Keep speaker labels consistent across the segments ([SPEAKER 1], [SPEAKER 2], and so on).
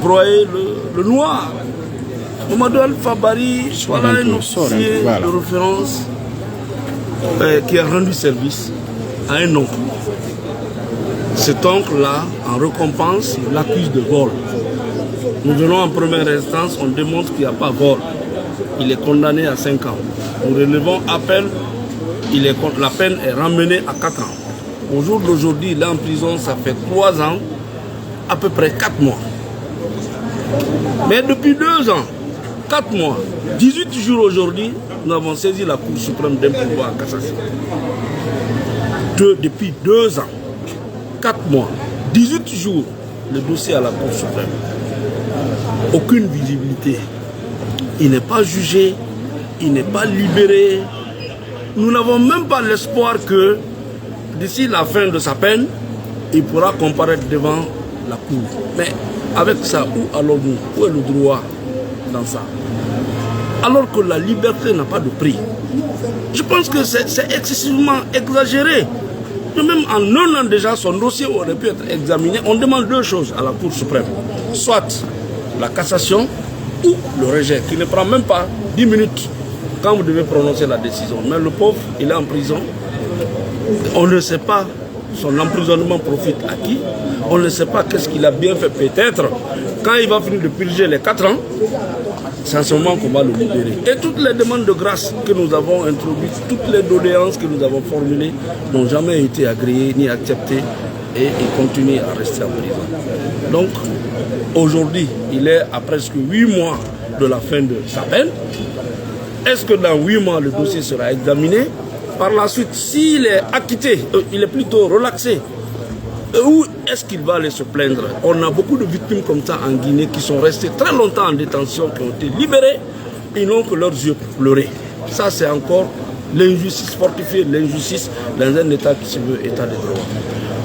[SPEAKER 1] broyer le noir. Mamadou Alpha Bari, voilà un officier de référence qui a rendu service à un oncle. Cet oncle-là, en récompense, l'accuse de vol. Nous venons en première instance, on démontre qu'il n'y a pas vol. Il est condamné à 5 ans. Nous relevons appel, la peine est ramenée à 4 ans. Au jour d'aujourd'hui, il est en prison, ça fait 3 ans, à peu près 4 mois. Mais depuis 2 ans, 4 mois, 18 jours aujourd'hui, nous avons saisi la Cour suprême d'un pouvoir en cassation. Depuis 2 ans, 4 mois, 18 jours, le dossier à la Cour suprême. Aucune visibilité. Il n'est pas jugé, il n'est pas libéré. Nous n'avons même pas l'espoir que d'ici la fin de sa peine, il pourra comparaître devant la Cour. Mais avec ça, où allons-nous? Où est le droit dans ça? Alors que la liberté n'a pas de prix. Je pense que c'est excessivement exagéré. Même en 1 an déjà, son dossier aurait pu être examiné. On demande 2 choses à la Cour suprême. Soit la cassation ou le rejet, qui ne prend même pas 10 minutes quand vous devez prononcer la décision. Mais le pauvre, il est en prison. On ne sait pas, son emprisonnement profite à qui. On ne sait pas qu'est-ce qu'il a bien fait. Peut-être, quand il va finir de purger les 4 ans, c'est en ce moment qu'on va le libérer. Et toutes les demandes de grâce que nous avons introduites, toutes les doléances que nous avons formulées n'ont jamais été agréées ni acceptées et il continue à rester en prison. Donc, aujourd'hui, il est à presque 8 mois de la fin de sa peine. Est-ce que dans 8 mois, le dossier sera examiné? Par la suite, s'il est acquitté, il est plutôt relaxé, où est-ce qu'il va aller se plaindre? On a beaucoup de victimes comme ça en Guinée qui sont restées très longtemps en détention, qui ont été libérées, ils n'ont que leurs yeux pour pleurer. Ça, c'est encore l'injustice, fortifier l'injustice dans un État qui se veut État de droit.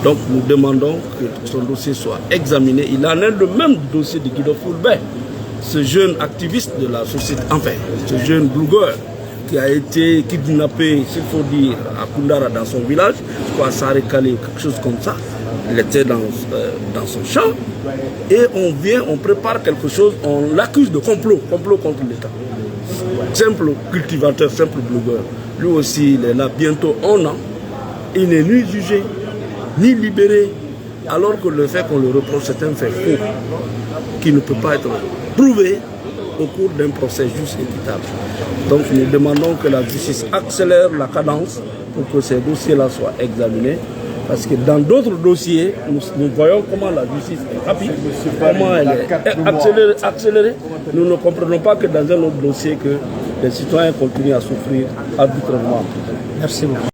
[SPEAKER 1] Donc nous demandons que son dossier soit examiné. Il en est le même dossier de Guido Fulbert, ce jeune activiste de la société, enfin, ce jeune blogueur qui a été kidnappé, s'il faut dire, à Koundara dans son village, à Saré-Kale, quelque chose comme ça. Il était dans son champ et on prépare quelque chose, on l'accuse de complot contre l'État. Simple cultivateur, simple blogueur. Lui aussi, il est là bientôt 1 an. Il n'est ni jugé, ni libéré, alors que le fait qu'on le reproche, c'est un fait faux, qui ne peut pas être prouvé au cours d'un procès juste et équitable. Donc nous demandons que la justice accélère la cadence pour que ces dossiers-là soient examinés. Parce que dans d'autres dossiers, nous voyons comment la justice est rapide, comment elle est accélérée. Nous ne comprenons pas que dans un autre dossier, que les citoyens continuent à souffrir arbitrairement.
[SPEAKER 2] Merci beaucoup.